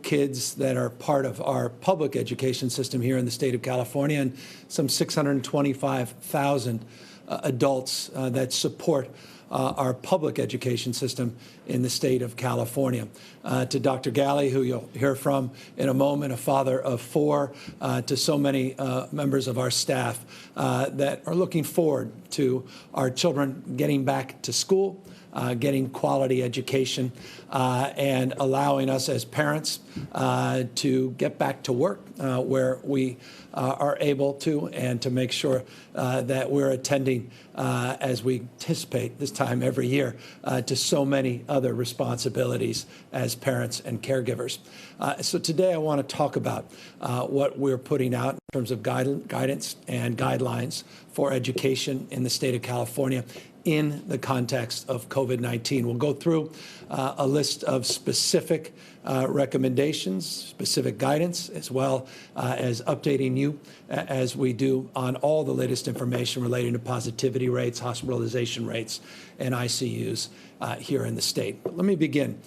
kids that are part of our public education system here in the state of California, and some 625,000 adults that support our public education system in the state of California. To Dr. Galley, who you'll hear from in a moment, a father of four, to so many members of our staff that are looking forward to our children getting back to school, getting quality education, and allowing us as parents to get back to work where we are able to, and to make sure that we're attending as we anticipate this time every year to so many other responsibilities as parents and caregivers. So today I want to talk about what we're putting out in terms of guidance and guidelines for education in the state of California in the context of COVID-19. We'll go through a list of specific recommendations, specific guidance, as well as updating you as we do on all the latest information relating to positivity rates, hospitalization rates, and ICUs here in the state. But let me begin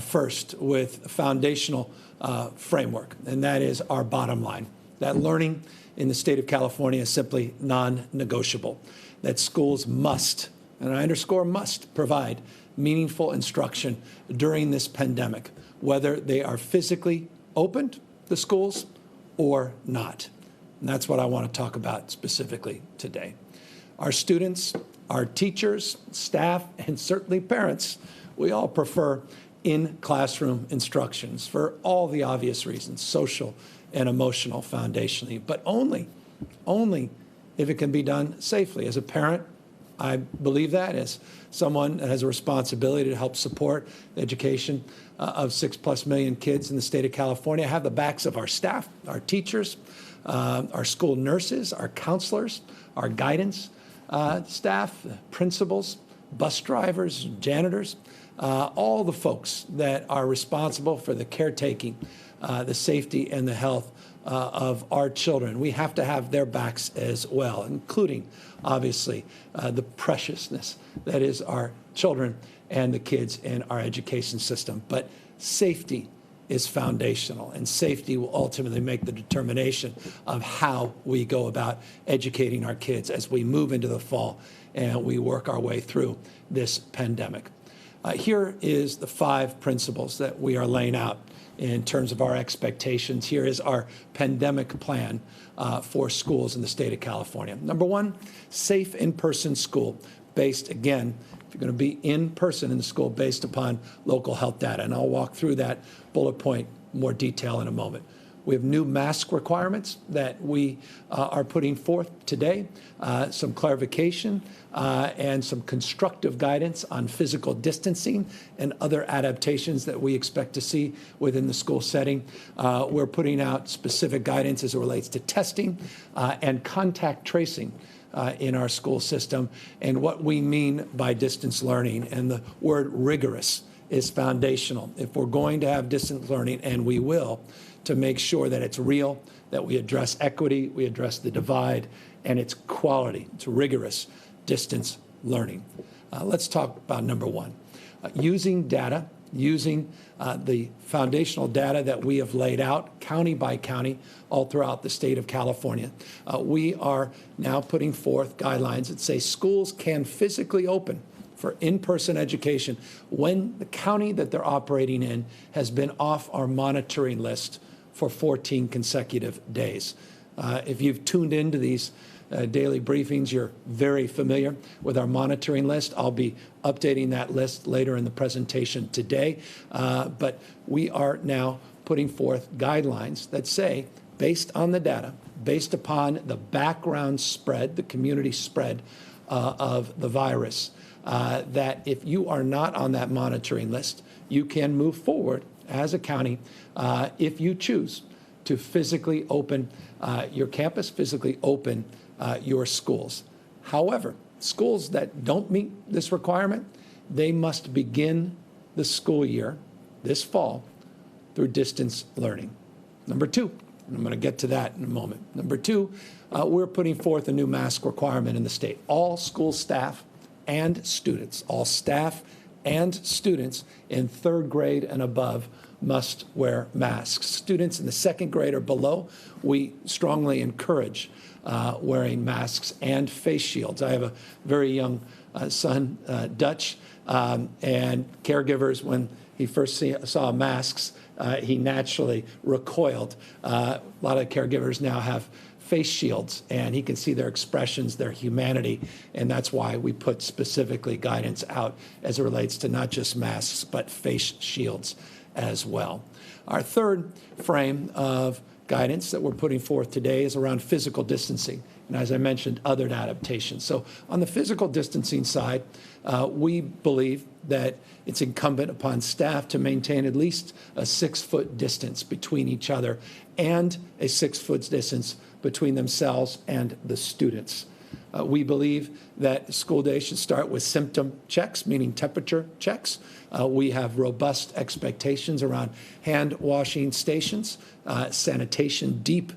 first with a foundational framework, and that is our bottom line, that learning in the state of California is simply non-negotiable, that schools must, and I underscore must, provide meaningful instruction during this pandemic, whether they are physically opened, the schools, or not. And that's what I want to talk about specifically today. Our students, our teachers, staff, and certainly parents, we all prefer in-classroom instructions for all the obvious reasons, social and emotional foundationally, but only if it can be done safely. As a parent, I believe that. As someone that has a responsibility to help support the education of 6+ million kids in the state of California, I have the backs of our staff, our teachers, our school nurses, our counselors, our guidance staff, principals, bus drivers, janitors, all the folks that are responsible for the caretaking, the safety, and the health of our children. We have to have their backs as well, including, obviously, the preciousness that is our children and the kids in our education system. But safety is foundational, and safety will ultimately make the determination of how we go about educating our kids as we move into the fall and we work our way through this pandemic. Here is the 5 principles that we are laying out in terms of our expectations. Here is our pandemic plan for schools in the state of California. Number 1, safe in-person school based, again, if you're going to be in person in the school, based upon local health data. And I'll walk through that bullet point in more detail in a moment. We have new mask requirements that we are putting forth today, some clarification and some constructive guidance on physical distancing and other adaptations that we expect to see within the school setting. We're putting out specific guidance as it relates to testing and contact tracing in our school system, and what we mean by distance learning. And the word rigorous is foundational. If we're going to have distance learning, and we will, to make sure that it's real, that we address equity, we address the divide, and it's quality. It's rigorous distance learning. Let's talk about number 1. Using data, using the foundational data that we have laid out county by county all throughout the state of California. We are now putting forth guidelines that say schools can physically open for in-person education when the county that they're operating in has been off our monitoring list for 14 consecutive days. If you've tuned into these daily briefings, you're very familiar with our monitoring list. I'll be updating that list later in the presentation today. But we are now putting forth guidelines that say, based on the data, based upon the background spread, the community spread of the virus, that if you are not on that monitoring list, you can move forward as a county if you choose to physically open your campus, physically open your schools. However, schools that don't meet this requirement, they must begin the school year this fall through distance learning. Number 2, and I'm going to get to that in a moment. Number 2, we're putting forth a new mask requirement in the state. All school staff and students, all staff and students in third grade and above must wear masks. Students in the second grade or below, we strongly encourage wearing masks and face shields. I have a very young son, Dutch, and caregivers, when he first saw masks, he naturally recoiled. A lot of caregivers now have face shields, and he can see their expressions, their humanity, and that's why we put specifically guidance out as it relates to not just masks, but face shields as well. Our third frame of guidance that we're putting forth today is around physical distancing, and as I mentioned, other adaptations. So on the physical distancing side, we believe that it's incumbent upon staff to maintain at least a 6-foot distance between each other and a 6-foot distance between themselves and the students. We believe that school day should start with symptom checks, meaning temperature checks. We have robust expectations around hand washing stations, sanitation, deep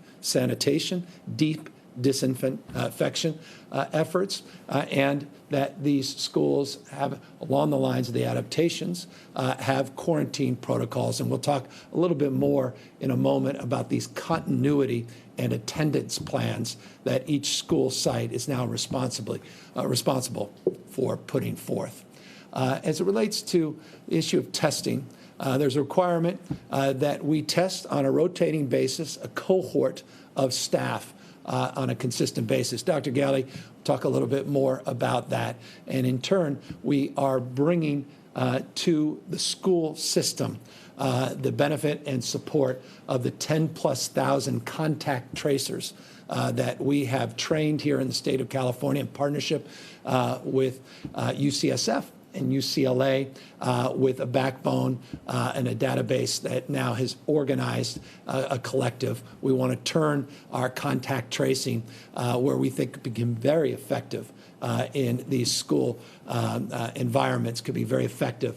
disinfection efforts, and that these schools have, along the lines of the adaptations, have quarantine protocols. And we'll talk a little bit more in a moment about these continuity and attendance plans that each school site is now responsible for putting forth. As it relates to the issue of testing, there's a requirement that we test on a rotating basis a cohort of staff on a consistent basis. Dr. Galley will talk a little bit more about that. And in turn, we are bringing to the school system the benefit and support of the 10,000+ contact tracers that we have trained here in the state of California in partnership with UCSF and UCLA with a backbone and a database that now has organized a collective. We want to turn our contact tracing where we think it become very effective in these school environments, could be very effective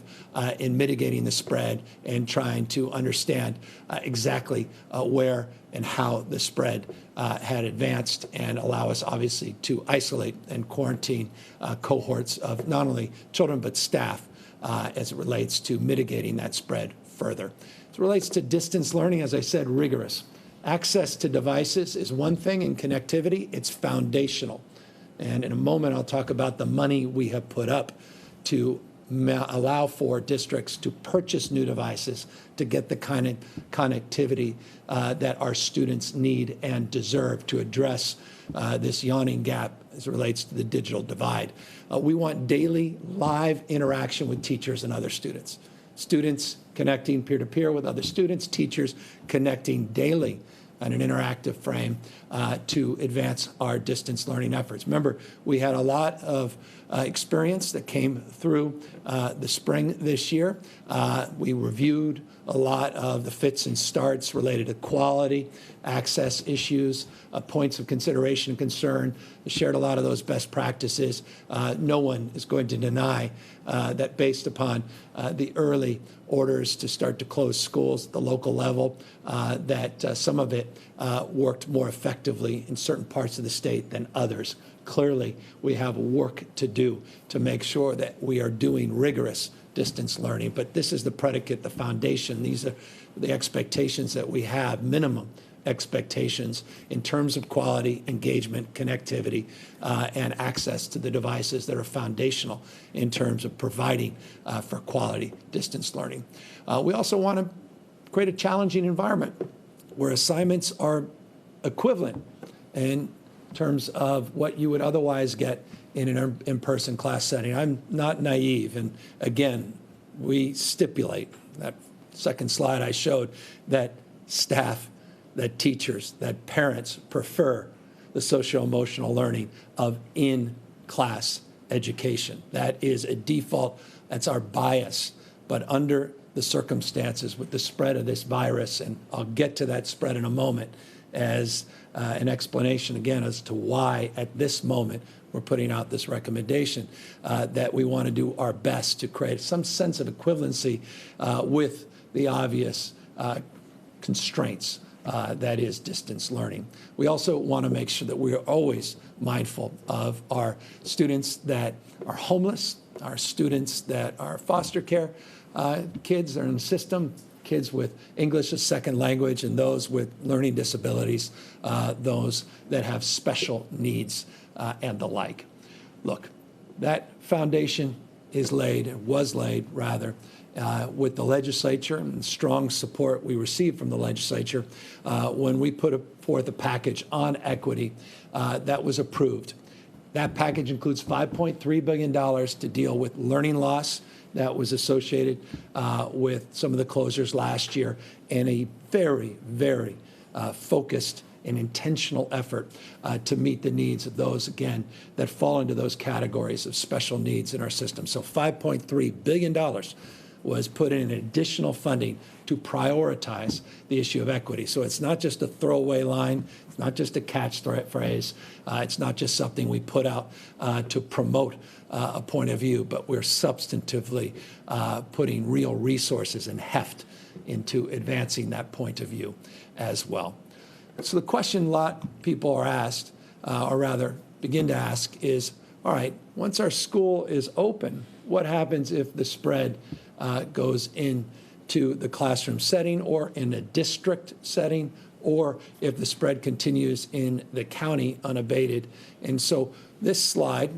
in mitigating the spread and trying to understand exactly where and how the spread had advanced, and allow us obviously to isolate and quarantine cohorts of not only children but staff as it relates to mitigating that spread further. As it relates to distance learning, as I said, rigorous. Access to devices is one thing, and connectivity, it's foundational. And in a moment, I'll talk about the money we have put up to allow for districts to purchase new devices to get the kind of connectivity that our students need and deserve to address this yawning gap as it relates to the digital divide. We want daily live interaction with teachers and other students. Students connecting peer-to-peer with other students, teachers connecting daily on an interactive frame to advance our distance learning efforts. Remember, we had a lot of experience that came through the spring this year. We reviewed a lot of the fits and starts related to quality, access issues, points of consideration and concern. We shared a lot of those best practices. No one is going to deny that based upon the early orders to start to close schools at the local level, that some of it worked more effectively in certain parts of the state than others. Clearly, we have work to do to make sure that we are doing rigorous distance learning. But this is the predicate, the foundation. These are the expectations that we have, minimum expectations in terms of quality, engagement, connectivity, and access to the devices that are foundational in terms of providing for quality distance learning. We also want to create a challenging environment where assignments are equivalent in terms of what you would otherwise get in an in-person class setting. I'm not naive, and again, we stipulate, that second slide I showed, that staff, that teachers, that parents prefer the socio-emotional learning of in-class education. That is a default, that's our bias, but under the circumstances with the spread of this virus, and I'll get to that spread in a moment as an explanation again as to why at this moment we're putting out this recommendation, that we want to do our best to create some sense of equivalency with the obvious constraints that is distance learning. We also want to make sure that we are always mindful of our students that are homeless, our students that are foster care kids that are in the system, kids with English as second language, and those with learning disabilities, those that have special needs, and the like. Look, that foundation is laid, was laid rather, with the legislature and strong support we received from the legislature when we put forth a package on equity that was approved. That package includes $5.3 billion to deal with learning loss that was associated with some of the closures last year, and a very, very focused and intentional effort to meet the needs of those, again, that fall into those categories of special needs in our system. So $5.3 billion was put in additional funding to prioritize the issue of equity. So it's not just a throwaway line, it's not just a catchphrase, it's not just something we put out to promote a point of view, but we're substantively putting real resources and heft into advancing that point of view as well. So the question a lot of people are asked, or rather begin to ask, is, all right, once our school is open, what happens if the spread goes into the classroom setting or in a district setting, or if the spread continues in the county unabated? And so this slide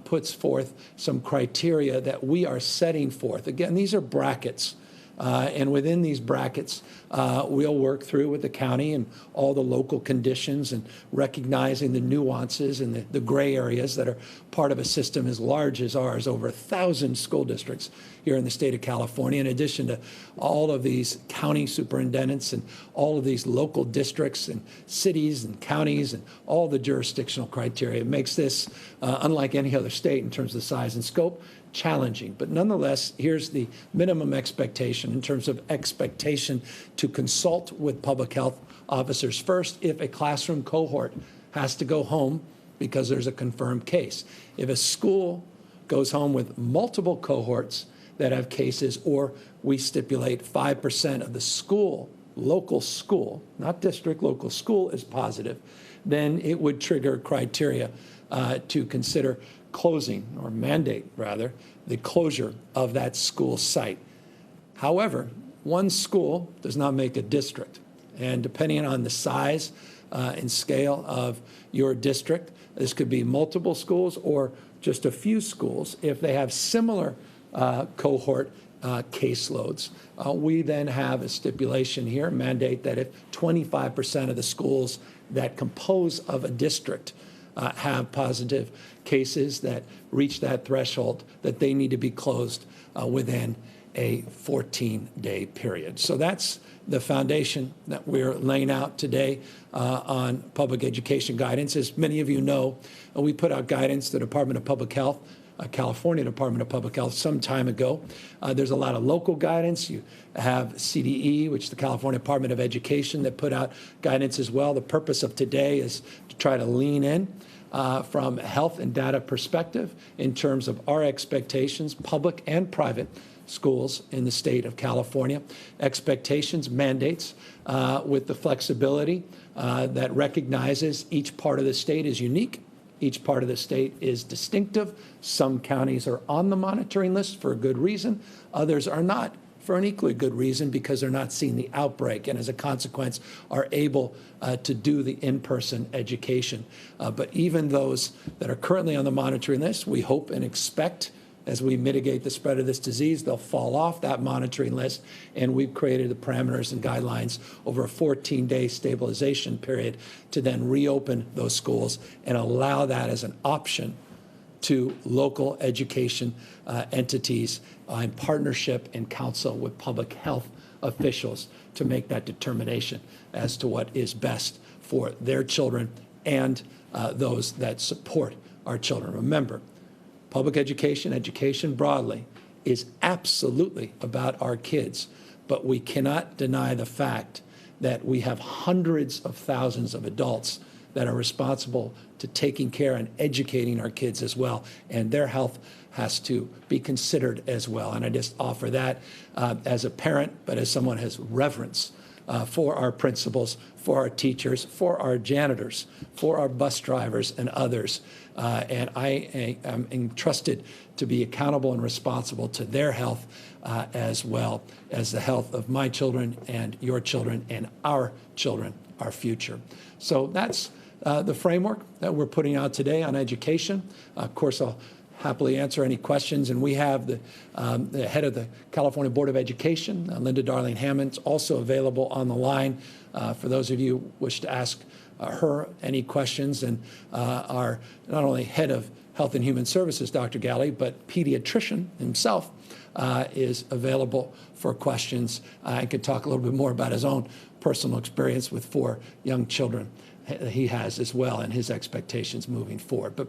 puts forth some criteria that we are setting forth. Again, these are brackets. And within these brackets, we'll work through with the county and all the local conditions and recognizing the nuances and the gray areas that are part of a system as large as ours, over 1,000 school districts here in the state of California, in addition to all of these county superintendents and all of these local districts and cities and counties and all the jurisdictional criteria. It makes this, unlike any other state in terms of size and scope, challenging. But nonetheless, here's the minimum expectation in terms of expectation to consult with public health officers first if a classroom cohort has to go home because there's a confirmed case. If a school goes home with multiple cohorts that have cases, or we stipulate 5% of the school, local school, not district, local school is positive, then it would trigger criteria to consider closing, or mandate rather, the closure of that school site. However, one school does not make a district. And depending on the size and scale of your district, this could be multiple schools or just a few schools. If they have similar cohort caseloads, we then have a stipulation here, mandate that if 25% of the schools that compose of a district have positive cases that reach that threshold, that they need to be closed within a 14-day period. So that's the foundation that we're laying out today on public education guidance. As many of you know, we put out guidance to the Department of Public Health, California Department of Public Health, some time ago. There's a lot of local guidance. You have CDE, which is the California Department of Education, that put out guidance as well. The purpose of today is to try to lean in from a health and data perspective in terms of our expectations, public and private schools in the state of California, expectations, mandates with the flexibility that recognizes each part of the state is unique. Each part of the state is distinctive. Some counties are on the monitoring list for a good reason. Others are not for an equally good reason because they're not seeing the outbreak and as a consequence are able to do the in-person education. But even those that are currently on the monitoring list, we hope and expect as we mitigate the spread of this disease, they'll fall off that monitoring list, and we've created the parameters and guidelines over a 14-day stabilization period to then reopen those schools and allow that as an option to local education entities in partnership and counsel with public health officials to make that determination as to what is best for their children and those that support our children. Remember, public education, education broadly, is absolutely about our kids, but we cannot deny the fact that we have hundreds of thousands of adults that are responsible to taking care and educating our kids as well, and their health has to be considered as well. And I just offer that as a parent, but as someone who has reverence for our principals, for our teachers, for our janitors, for our bus drivers and others. And I am entrusted to be accountable and responsible to their health as well as the health of my children and your children and our children, our future. So that's the framework that we're putting out today on education. Of course, I'll happily answer any questions. And we have the head of the California Board of Education, Linda Darling Hammond's also available on the line for those of you who wish to ask her any questions. And our not only head of Health and Human Services, Dr. Galley, but pediatrician himself is available for questions and can talk a little bit more about his own personal experience with 4 young children he has as well and his expectations moving forward. But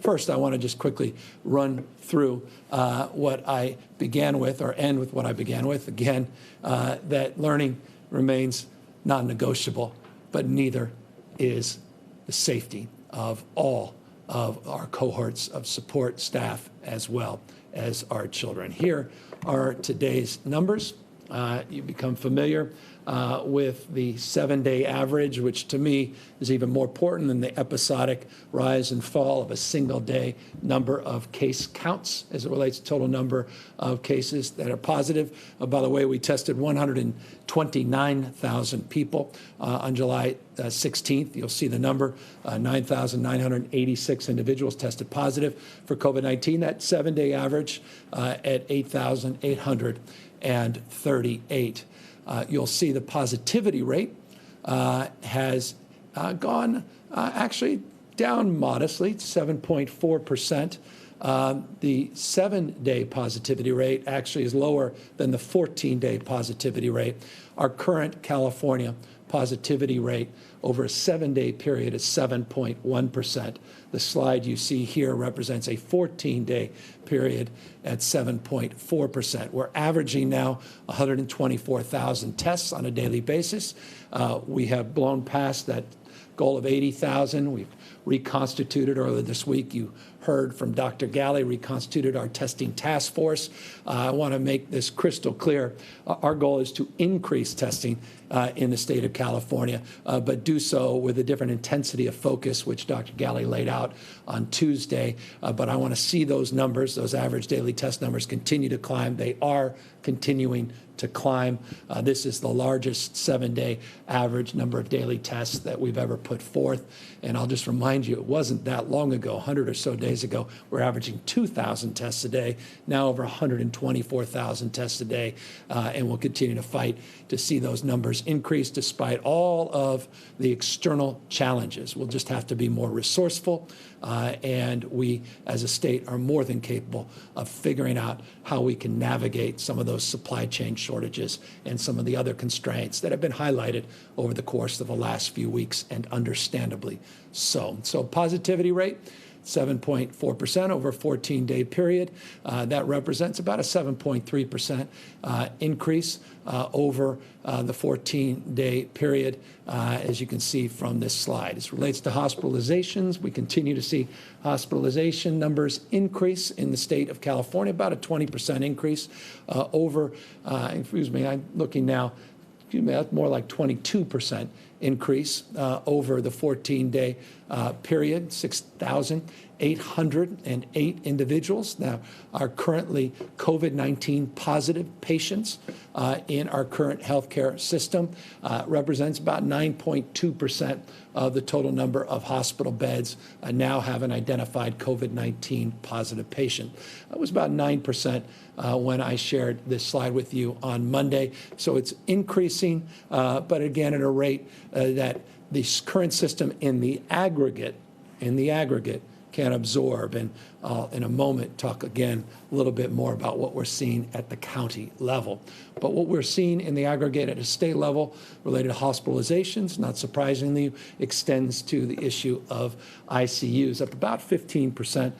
first, I want to just quickly run through what I began with, or end with what I began with. Again, that learning remains non-negotiable, but neither is the safety of all of our cohorts of support staff as well as our children. Here are today's numbers. You become familiar with the 7-day average, which to me is even more important than the episodic rise and fall of a single day number of case counts as it relates to total number of cases that are positive. By the way, we tested 129,000 people on July 16th. You'll see the number, 9,986 individuals tested positive for COVID-19. That 7-day average at 8,838. You'll see the positivity rate has gone actually down modestly, 7.4%. The 7-day positivity rate actually is lower than the 14-day positivity rate. Our current California positivity rate over a 7-day period is 7.1%. The slide you see here represents a 14-day period at 7.4%. We're averaging now 124,000 tests on a daily basis. We have blown past that goal of 80,000. We've reconstituted earlier this week. You heard from Dr. Galley, reconstituted our testing task force. I want to make this crystal clear. Our goal is to increase testing in the state of California, but do so with a different intensity of focus, which Dr. Galley laid out on Tuesday. But I want to see those numbers, those average daily test numbers, continue to climb. They are continuing to climb. This is the largest 7-day average number of daily tests that we've ever put forth. And I'll just remind you, it wasn't that long ago, 100 or so days ago, we're averaging 2,000 tests a day, now over 124,000 tests a day. And we'll continue to fight to see those numbers increase despite all of the external challenges. We'll just have to be more resourceful. And we, as a state, are more than capable of figuring out how we can navigate some of those supply chain shortages and some of the other constraints that have been highlighted over the course of the last few weeks, and understandably so. So positivity rate, 7.4% over a 14-day period. That represents about a 7.3% increase over the 14-day period, as you can see from this slide. As it relates to hospitalizations, we continue to see hospitalization numbers increase in the state of California, about a 20% increase over, I'm looking now, that's more like 22% increase over the 14-day period. 6,808 individuals now are currently COVID-19 positive patients in our current healthcare system. Represents about 9.2% of the total number of hospital beds now have an identified COVID-19 positive patient. It was about 9% when I shared this slide with you on Monday. So it's increasing, but again, at a rate that the current system in the aggregate can absorb. And I'll, in a moment, talk again a little bit more about what we're seeing at the county level. But what we're seeing in the aggregate at a state level related to hospitalizations, not surprisingly, extends to the issue of ICUs, up about 15%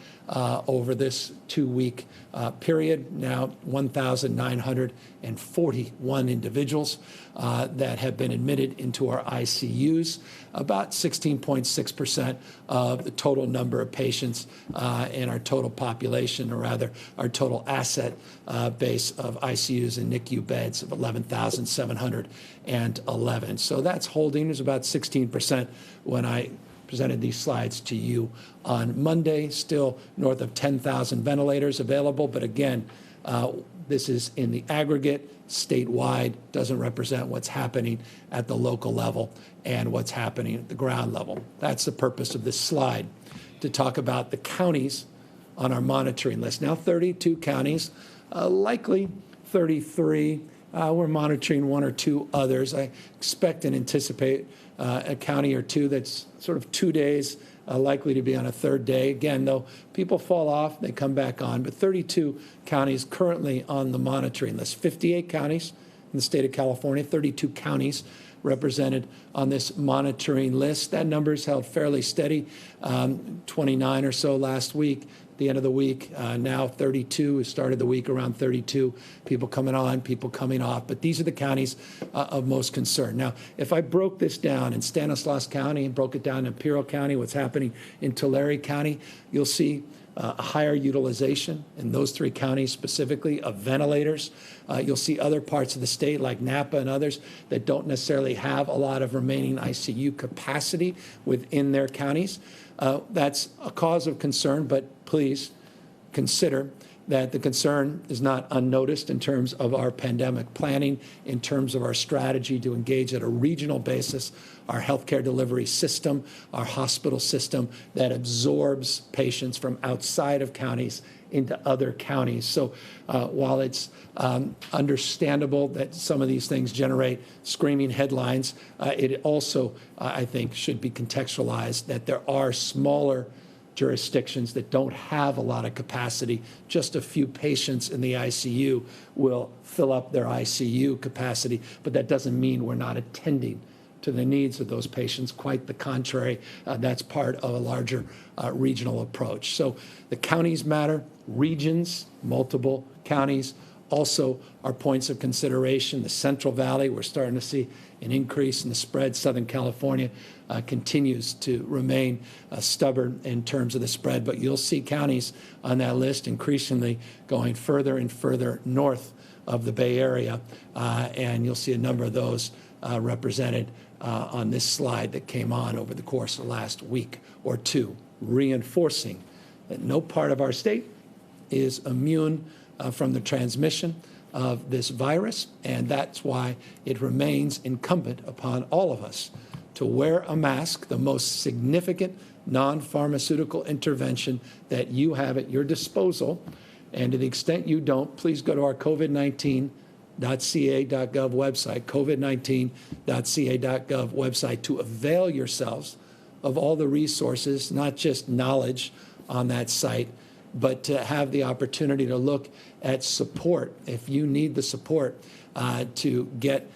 over this 2-week period. Now 1,941 individuals that have been admitted into our ICUs, about 16.6% of the total number of patients in our total population, or rather our total asset base of ICUs and NICU beds of 11,711. So that's holding. There's about 16% when I presented these slides to you on Monday. Still north of 10,000 ventilators available, but again, this is in the aggregate, statewide, doesn't represent what's happening at the local level and what's happening at the ground level. That's the purpose of this slide, to talk about the counties on our monitoring list. Now 32 counties, likely 33. We're monitoring one or two others. I expect and anticipate a county or two that's sort of 2 days, likely to be on a third day. Again, though, people fall off, they come back on, but 32 counties currently on the monitoring list. 58 counties in the state of California, 32 counties represented on this monitoring list. That number's held fairly steady, 29 or so last week. At the end of the week, now 32. We started the week around 32. People coming on, people coming off. But these are the counties of most concern. Now, if I broke this down in Stanislaus County and broke it down in Imperial County, what's happening in Tulare County, you'll see a higher utilization in those three counties specifically of ventilators. You'll see other parts of the state like Napa and others that don't necessarily have a lot of remaining ICU capacity within their counties. That's a cause of concern, but please consider that the concern is not unnoticed in terms of our pandemic planning, in terms of our strategy to engage at a regional basis, our healthcare delivery system, our hospital system that absorbs patients from outside of counties into other counties. So while it's understandable that some of these things generate screaming headlines, it also, I think, should be contextualized that there are smaller jurisdictions that don't have a lot of capacity. Just a few patients in the ICU will fill up their ICU capacity, but that doesn't mean we're not attending to the needs of those patients. Quite the contrary, that's part of a larger regional approach. So the counties matter, regions, multiple counties also are points of consideration. The Central Valley, we're starting to see an increase in the spread. Southern California continues to remain stubborn in terms of the spread, but you'll see counties on that list increasingly going further and further north of the Bay Area, and you'll see a number of those represented on this slide that came on over the course of the last week or two, reinforcing that no part of our state is immune from the transmission of this virus, and that's why it remains incumbent upon all of us to wear a mask, the most significant non-pharmaceutical intervention that you have at your disposal. And to the extent you don't, please go to our COVID-19.ca.gov website, covid19.ca.gov website, to avail yourselves of all the resources, not just knowledge on that site, but to have the opportunity to look at support. If you need the support to get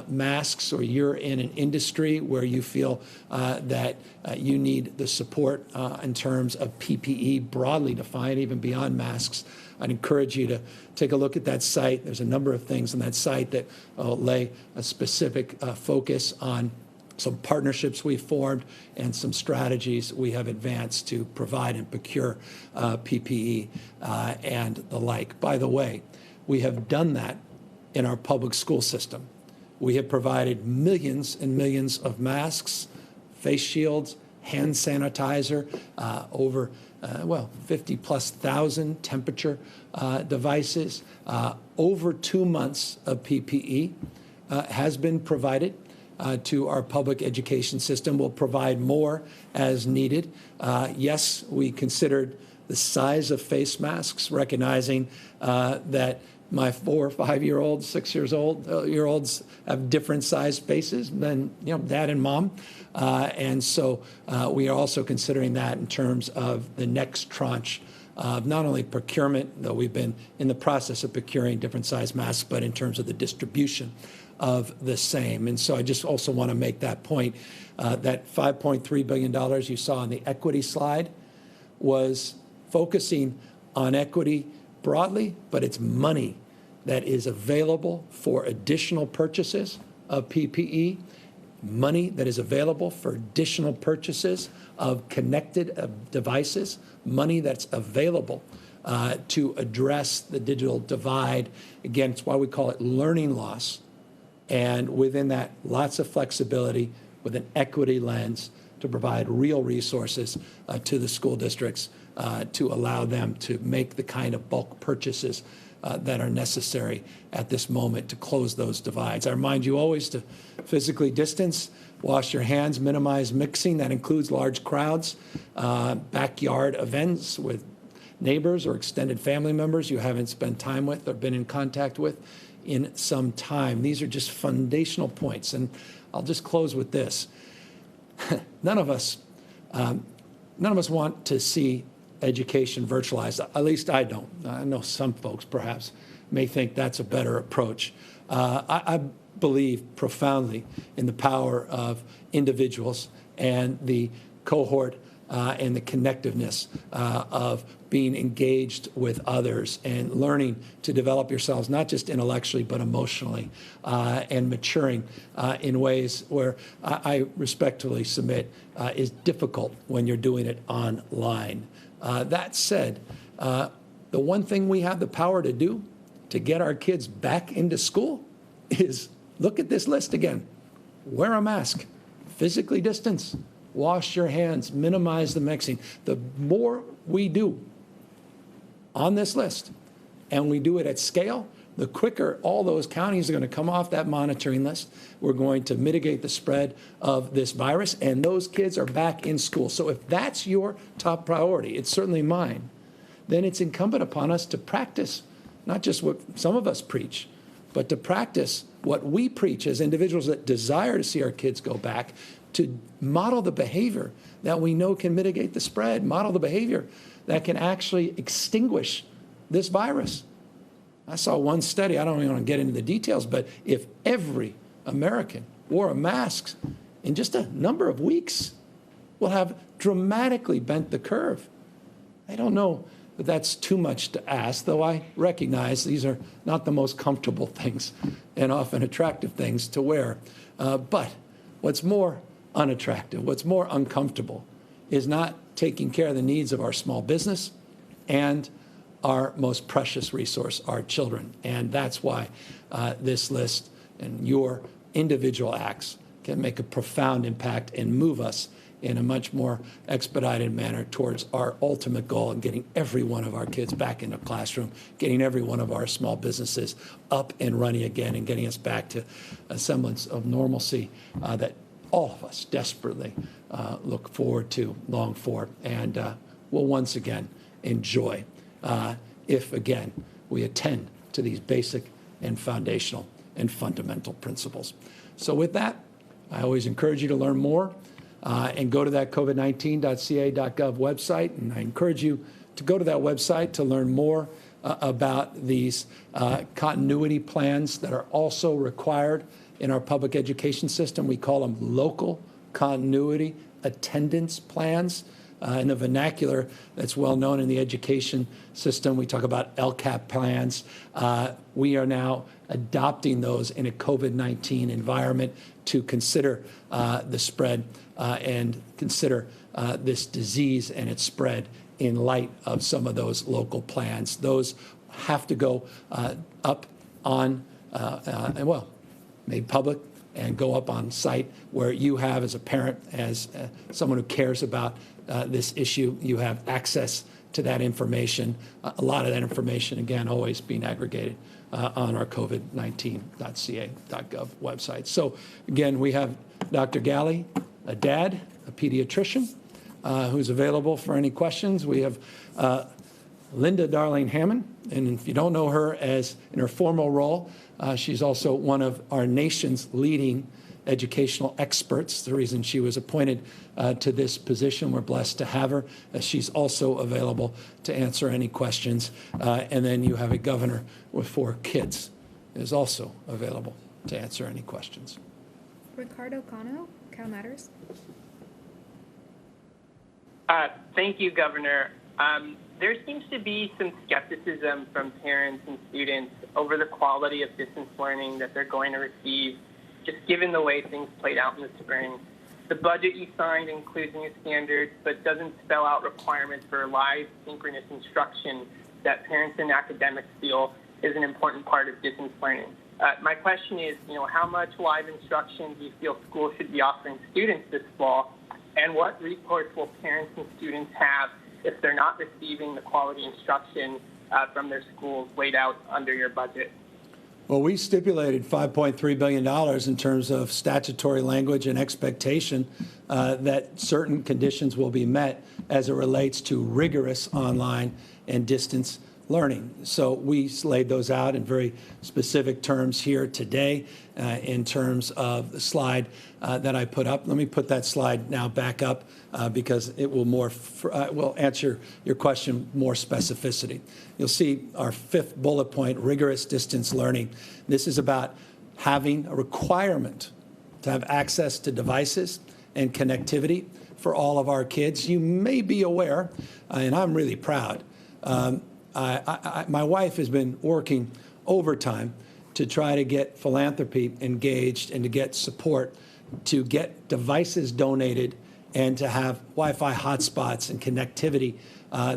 masks, or you're in an industry where you feel that you need the support in terms of PPE, broadly defined, even beyond masks, I'd encourage you to take a look at that site. There's a number of things on that site that lay a specific focus on some partnerships we formed and some strategies we have advanced to provide and procure PPE and the like. By the way, we have done that in our public school system. We have provided millions and millions of masks, face shields, hand sanitizer, over 50,000+ temperature devices. Over 2 months of PPE has been provided to our public education system. We'll provide more as needed. Yes, we considered the size of face masks, recognizing that my 4 or 5-year-olds, 6-year-olds have different size faces than dad and mom, and so we are also considering that in terms of the next tranche of not only procurement, though we've been in the process of procuring different size masks, but in terms of the distribution of the same. And so I just also want to make that point, that $5.3 billion you saw on the equity slide was focusing on equity broadly, but it's money that is available for additional purchases of PPE money that is available for additional purchases of connected devices, money that's available to address the digital divide. Again, it's why we call it learning loss. And within that, lots of flexibility with an equity lens to provide real resources to the school districts to allow them to make the kind of bulk purchases that are necessary at this moment to close those divides. I remind you always to physically distance, wash your hands, minimize mixing. That includes large crowds, backyard events with neighbors or extended family members you haven't spent time with or been in contact with in some time. These are just foundational points. And I'll just close with this. None of us want to see education virtualized. At least I don't. I know some folks perhaps may think that's a better approach. I believe profoundly in the power of individuals and the cohort and the connectiveness of being engaged with others and learning to develop yourselves, not just intellectually, but emotionally, and maturing in ways where I respectfully submit is difficult when you're doing it online. That said, the one thing we have the power to do to get our kids back into school is look at this list again. Wear a mask, physically distance, wash your hands, minimize the mixing. The more we do on this list, and we do it at scale, the quicker all those counties are going to come off that monitoring list. We're going to mitigate the spread of this virus, and those kids are back in school. So if that's your top priority, it's certainly mine, then it's incumbent upon us to practice not just what some of us preach, but to practice what we preach as individuals that desire to see our kids go back, to model the behavior that we know can mitigate the spread, model the behavior that can actually extinguish this virus. I saw one study, I don't even want to get into the details, but if every American wore a mask in just a number of weeks, we'll have dramatically bent the curve. I don't know that that's too much to ask, though I recognize these are not the most comfortable things and often attractive things to wear. But what's more unattractive, what's more uncomfortable is not taking care of the needs of our small business and our most precious resource, our children. And that's why this list and your individual acts can make a profound impact and move us in a much more expedited manner towards our ultimate goal of getting every one of our kids back in the classroom, getting every one of our small businesses up and running again, and getting us back to a semblance of normalcy that all of us desperately look forward to, long for, and will once again enjoy if, again, we attend to these basic and foundational and fundamental principles. So with that, I always encourage you to learn more and go to that covid19.ca.gov website. And I encourage you to go to that website to learn more about these continuity plans that are also required in our public education system. We call them local continuity attendance plans. In the vernacular that's well known in the education system, we talk about LCAP plans. We are now adopting those in a COVID-19 environment to consider the spread and consider this disease and its spread in light of some of those local plans. Those have to go up on, made public and go up on site where you have, as a parent, as someone who cares about this issue, you have access to that information. A lot of that information, again, always being aggregated on our covid19.ca.gov website. So again, we have Dr. Galley, a dad, a pediatrician, who's available for any questions. We have Linda Darling Hammond, and if you don't know her as in her formal role, she's also one of our nation's leading educational experts. The reason she was appointed to this position, we're blessed to have her. She's also available to answer any questions. And then you have a governor with 4 kids is also available to answer any questions. Ricardo Cano, Cal Matters. Thank you, Governor. There seems to be some skepticism from parents and students over the quality of distance learning that they're going to receive just given the way things played out in the spring. The budget you signed includes new standards, but doesn't spell out requirements for live synchronous instruction that parents and academics feel is an important part of distance learning. My question is, how much live instruction do you feel schools should be offering students this fall, and what recourse will parents and students have if they're not receiving the quality instruction from their schools laid out under your budget? Well, we stipulated $5.3 billion in terms of statutory language and expectation that certain conditions will be met as it relates to rigorous online and distance learning. So we laid those out in very specific terms here today in terms of the slide that I put up. Let me put that slide now back up because it will will answer your question more specificity. You'll see our fifth bullet point, rigorous distance learning. This is about having a requirement to have access to devices and connectivity for all of our kids. You may be aware, and I'm really proud, my wife has been working overtime to try to get philanthropy engaged and to get support to get devices donated and to have Wi-Fi hotspots and connectivity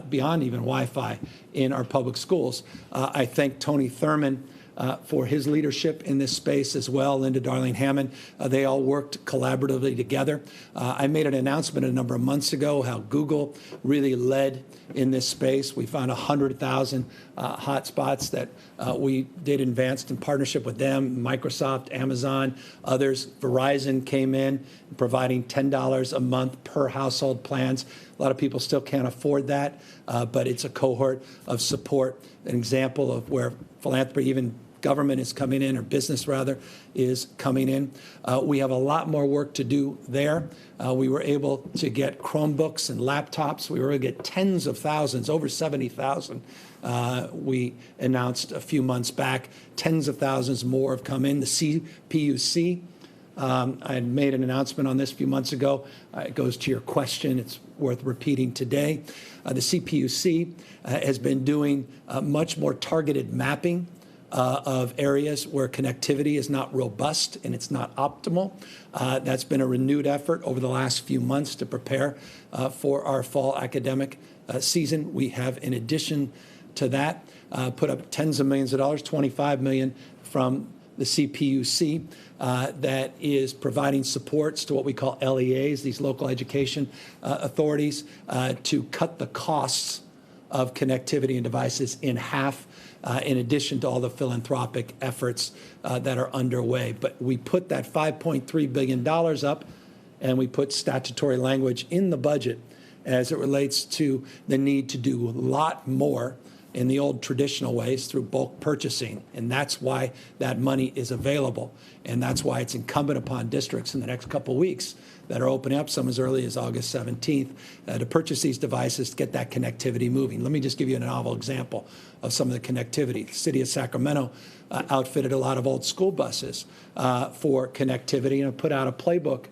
beyond even Wi-Fi in our public schools. I thank Tony Thurman for his leadership in this space as well, Linda Darling Hammond. They all worked collaboratively together. I made an announcement a number of months ago how Google really led in this space. We found 100,000 hotspots that we did advanced in partnership with them, Microsoft, Amazon, others. Verizon came in providing $10 a month per household plans. A lot of people still can't afford that, but it's a cohort of support, an example of where philanthropy, even government is coming in, or business rather, is coming in. We have a lot more work to do there. We were able to get Chromebooks and laptops. We were able to get tens of thousands, over 70,000. We announced a few months back, tens of thousands more have come in. The CPUC, I had made an announcement on this a few months ago. It goes to your question. It's worth repeating today. The CPUC has been doing much more targeted mapping of areas where connectivity is not robust and it's not optimal. That's been a renewed effort over the last few months to prepare for our fall academic season. We have, in addition to that, put up tens of millions of dollars, $25 million from the CPUC that is providing supports to what we call LEAs, these local education authorities, to cut the costs of connectivity and devices in half, in addition to all the philanthropic efforts that are underway. But we put that $5.3 billion up, and we put statutory language in the budget as it relates to the need to do a lot more in the old traditional ways through bulk purchasing. And that's why that money is available. And that's why it's incumbent upon districts in the next couple of weeks that are opening up, some as early as August 17th, to purchase these devices to get that connectivity moving. Let me just give you a novel example of some of the connectivity. The city of Sacramento outfitted a lot of old school buses for connectivity and put out a playbook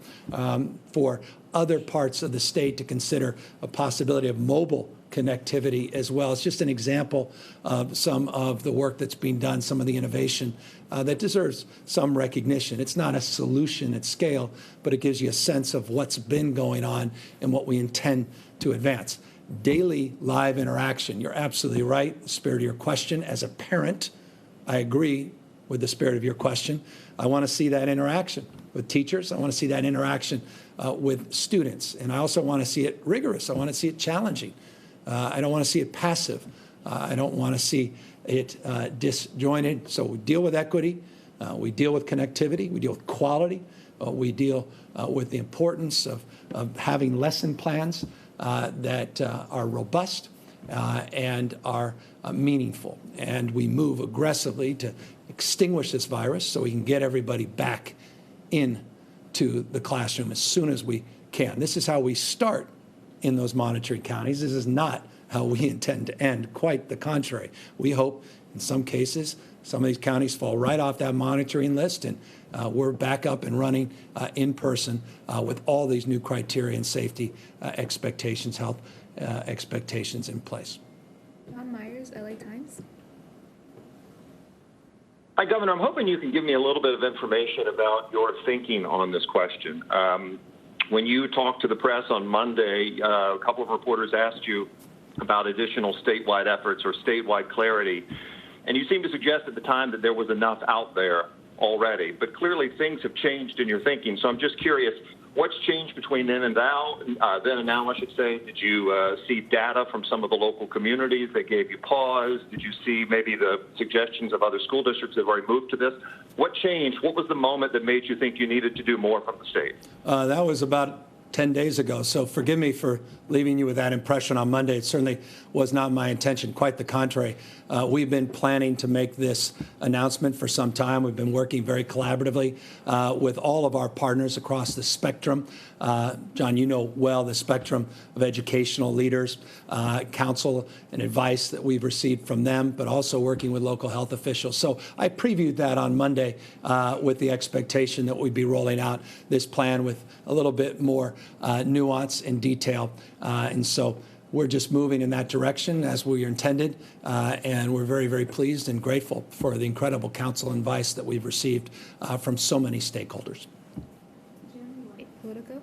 for other parts of the state to consider a possibility of mobile connectivity as well. It's just an example of some of the work that's being done, some of the innovation that deserves some recognition. It's not a solution at scale, but it gives you a sense of what's been going on and what we intend to advance. Daily live interaction. You're absolutely right. The spirit of your question. As a parent, I agree with the spirit of your question. I want to see that interaction with teachers. I want to see that interaction with students. And I also want to see it rigorous. I want to see it challenging. I don't want to see it passive. I don't want to see it disjointed. So we deal with equity. We deal with connectivity. We deal with quality. We deal with the importance of having lesson plans that are robust and are meaningful. And we move aggressively to extinguish this virus so we can get everybody back into the classroom as soon as we can. This is how we start in those monitoring counties. This is not how we intend to end. Quite the contrary. We hope in some cases some of these counties fall right off that monitoring list and we're back up and running in person with all these new criteria and safety expectations, health expectations in place. John Myers, LA Times. Hi, Governor. I'm hoping you can give me a little bit of information about your thinking on this question. When you talked to the press on Monday, a couple of reporters asked you about additional statewide efforts or statewide clarity, and you seemed to suggest at the time that there was enough out there already. But clearly things have changed in your thinking, so I'm just curious, what's changed between then and now, I should say? Did you see data from some of the local communities that gave you pause? Did you see maybe the suggestions of other school districts that have already moved to this? What changed? What was the moment that made you think you needed to do more from the state? That was about 10 days ago, so forgive me for leaving you with that impression on Monday. It certainly was not my intention, quite the contrary. We've been planning to make this announcement for some time. We've been working very collaboratively with all of our partners across the spectrum. John, you know well the spectrum of educational leaders, counsel and advice that we've received from them, but also working with local health officials. So I previewed that on Monday with the expectation that we'd be rolling out this plan with a little bit more nuance and detail. And so we're just moving in that direction as we intended, and we're very, very pleased and grateful for the incredible counsel and advice that we've received from so many stakeholders. Politico?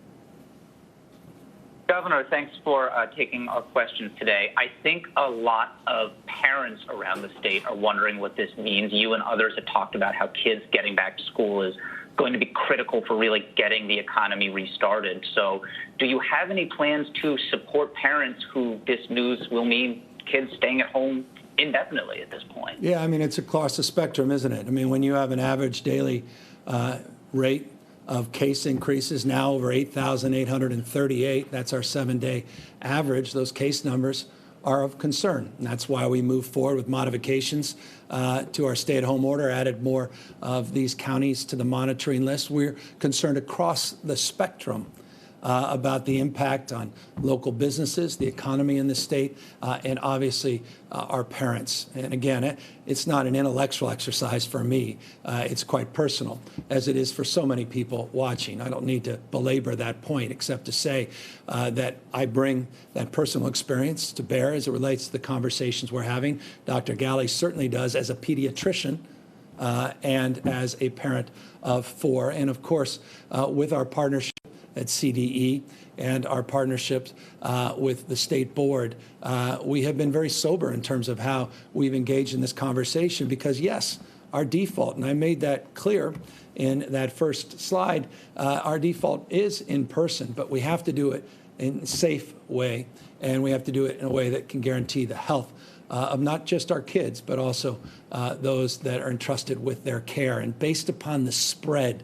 Governor, thanks for taking our questions today. I think a lot of parents around the state are wondering what this means. You and others have talked about how kids getting back to school is going to be critical for really getting the economy restarted. So do you have any plans to support parents who this news will mean kids staying at home indefinitely at this point? Yeah, I mean, it's across the spectrum, isn't it? I mean, when you have an average daily rate of case increases now over 8,838, that's our 7-day average, those case numbers are of concern. And that's why we moved forward with modifications to our stay-at-home order, added more of these counties to the monitoring list. We're concerned across the spectrum about the impact on local businesses, the economy in the state, and obviously our parents. And again, it's not an intellectual exercise for me. It's quite personal, as it is for so many people watching. I don't need to belabor that point, except to say that I bring that personal experience to bear as it relates to the conversations we're having. Dr. Galley certainly does as a pediatrician and as a parent of 4. And of course, with our partnership at CDE and our partnerships with the state board, we have been very sober in terms of how we've engaged in this conversation because, yes, our default, and I made that clear in that first slide, our default is in person, but we have to do it in a safe way, and we have to do it in a way that can guarantee the health of not just our kids, but also those that are entrusted with their care. And based upon the spread,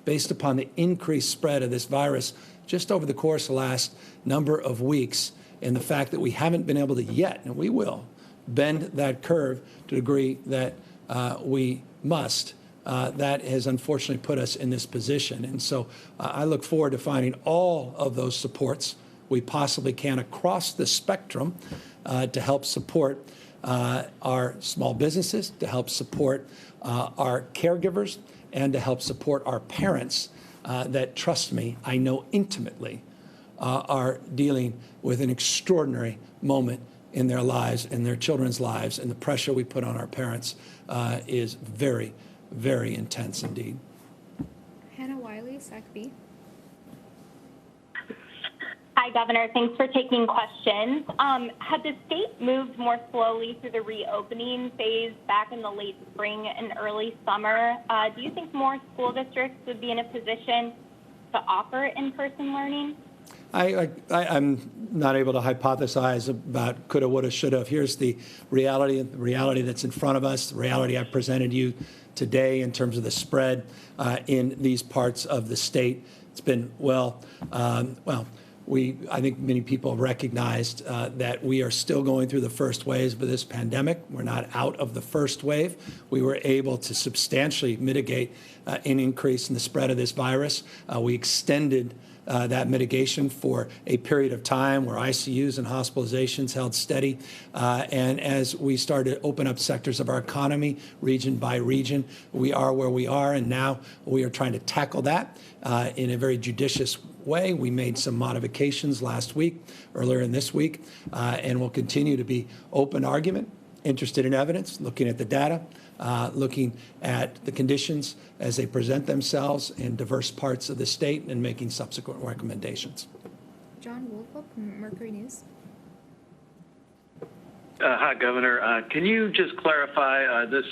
based upon the increased spread of this virus just over the course of the last number of weeks, and the fact that we haven't been able to yet, and we will, bend that curve to the degree that we must, that has unfortunately put us in this position. And so I look forward to finding all of those supports we possibly can across the spectrum to help support our small businesses, to help support our caregivers, and to help support our parents that, trust me, I know intimately, are dealing with an extraordinary moment in their lives, in their children's lives, and the pressure we put on our parents is very, very intense indeed. Hannah Wiley, SAC-B. Hi, Governor. Thanks for taking questions. Had the state moved more slowly through the reopening phase back in the late spring and early summer, do you think more school districts would be in a position to offer in-person learning? I'm not able to hypothesize about coulda, woulda, shoulda. Here's the reality that's in front of us, the reality I presented you today in terms of the spread in these parts of the state. It's been, I think many people have recognized that we are still going through the first waves of this pandemic. We're not out of the first wave. We were able to substantially mitigate an increase in the spread of this virus. We extended that mitigation for a period of time where ICUs and hospitalizations held steady. And as we started to open up sectors of our economy, region by region, we are where we are. And now we are trying to tackle that in a very judicious way. We made some modifications last week, earlier in this week, and we'll continue to be open argument interested in evidence, looking at the data, looking at the conditions as they present themselves in diverse parts of the state and making subsequent recommendations. John Woolfolk from Mercury News. Hi, Governor. Can you just clarify this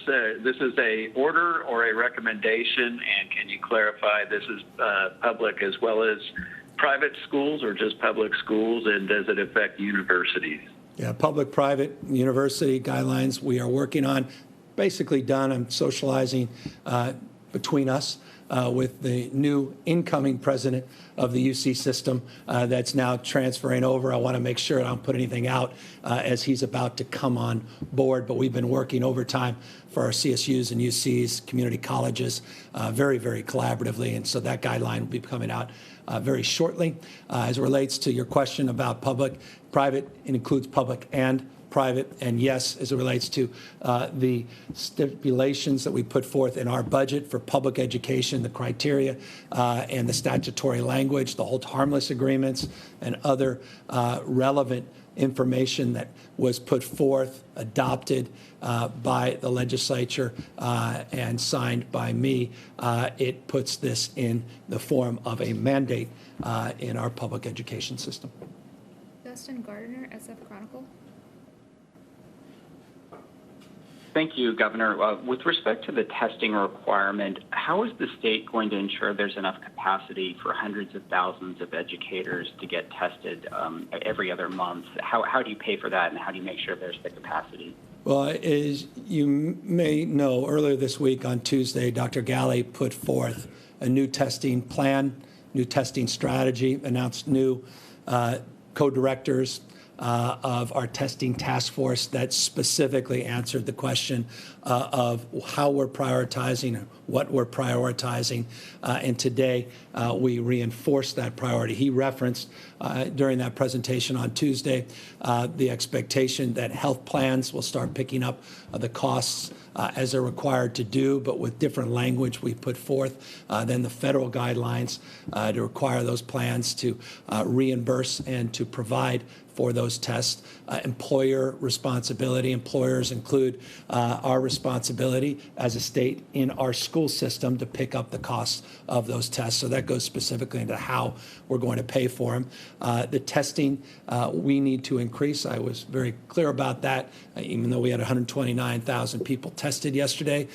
is a order or a recommendation, and can you clarify this is public as well as private schools or just public schools, and does it affect universities? Yeah, public, private, university guidelines we are working on. Basically done. I'm socializing between us with the new incoming president of the UC system that's now transferring over. I want to make sure I don't put anything out as he's about to come on board, but we've been working overtime for our CSUs and UCs, community colleges, very, very collaboratively, and so that guideline will be coming out very shortly. As it relates to your question about public, private, it includes public and private, and yes, as it relates to the stipulations that we put forth in our budget for public education, the criteria and the statutory language, the hold harmless agreements, and other relevant information that was put forth, adopted by the legislature and signed by me, it puts this in the form of a mandate in our public education system. Dustin Gardner, SF Chronicle. Thank you, Governor. With respect to the testing requirement, how is the state going to ensure there's enough capacity for hundreds of thousands of educators to get tested every other month? How do you pay for that, and how do you make sure there's the capacity? Well, as you may know, earlier this week on Tuesday, Dr. Galley put forth a new testing plan, new testing strategy, announced new co-directors of our testing task force that specifically answered the question of how we're prioritizing, what we're prioritizing, and today we reinforced that priority. He referenced during that presentation on Tuesday the expectation that health plans will start picking up the costs as they're required to do, but with different language we put forth than the federal guidelines to require those plans to reimburse and to provide for those tests. Employer responsibility. Employers include our responsibility as a state in our school system to pick up the costs of those tests. So that goes specifically into how we're going to pay for them. The testing we need to increase. I was very clear about that. Even though we had 129,000 people tested yesterday,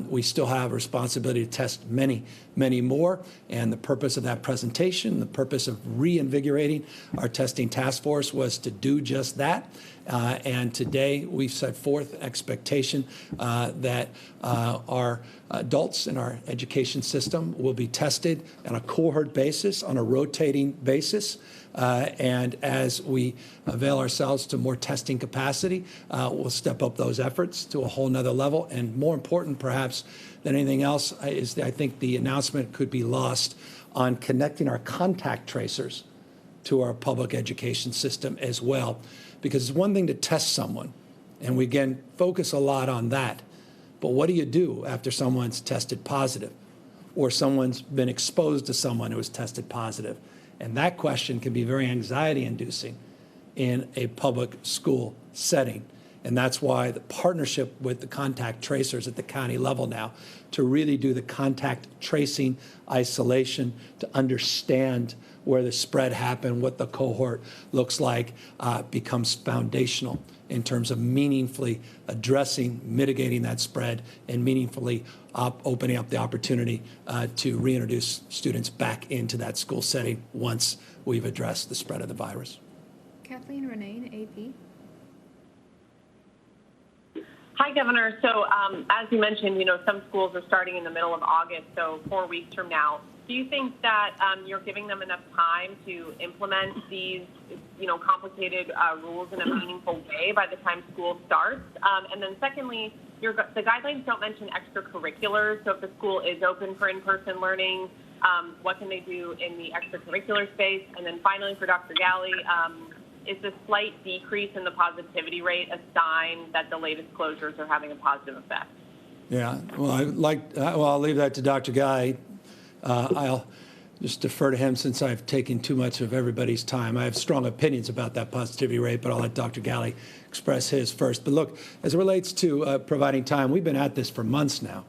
we still have a responsibility to test many, many more. And the purpose of that presentation, the purpose of reinvigorating our testing task force was to do just that. And today we've set forth an expectation that our adults in our education system will be tested on a cohort basis, on a rotating basis. And as we avail ourselves to more testing capacity, we'll step up those efforts to a whole nother level. And more important, perhaps, than anything else, is I think the announcement could be lost on connecting our contact tracers to our public education system as well. Because it's one thing to test someone, and we, again, focus a lot on that. But what do you do after someone's tested positive or someone's been exposed to someone who has tested positive? And that question can be very anxiety-inducing in a public school setting. And that's why the partnership with the contact tracers at the county level now to really do the contact tracing isolation, to understand where the spread happened, what the cohort looks like, becomes foundational in terms of meaningfully addressing, mitigating that spread, and meaningfully opening up the opportunity to reintroduce students back into that school setting once we've addressed the spread of the virus. Kathleen Renee, AP. Hi, Governor. So as you mentioned, some schools are starting in the middle of August, so 4 weeks from now. Do you think that you're giving them enough time to implement these, complicated rules in a meaningful way by the time school starts? And then secondly, the guidelines don't mention extracurriculars. So if the school is open for in-person learning, what can they do in the extracurricular space? And then finally, for Dr. Galley, is the slight decrease in the positivity rate a sign that the latest closures are having a positive effect? Yeah, well, I'll leave that to Dr. Guy. I'll just defer to him since I've taken too much of everybody's time. I have strong opinions about that positivity rate, but I'll let Dr. Galley express his first. But look, as it relates to providing time, we've been at this for months now.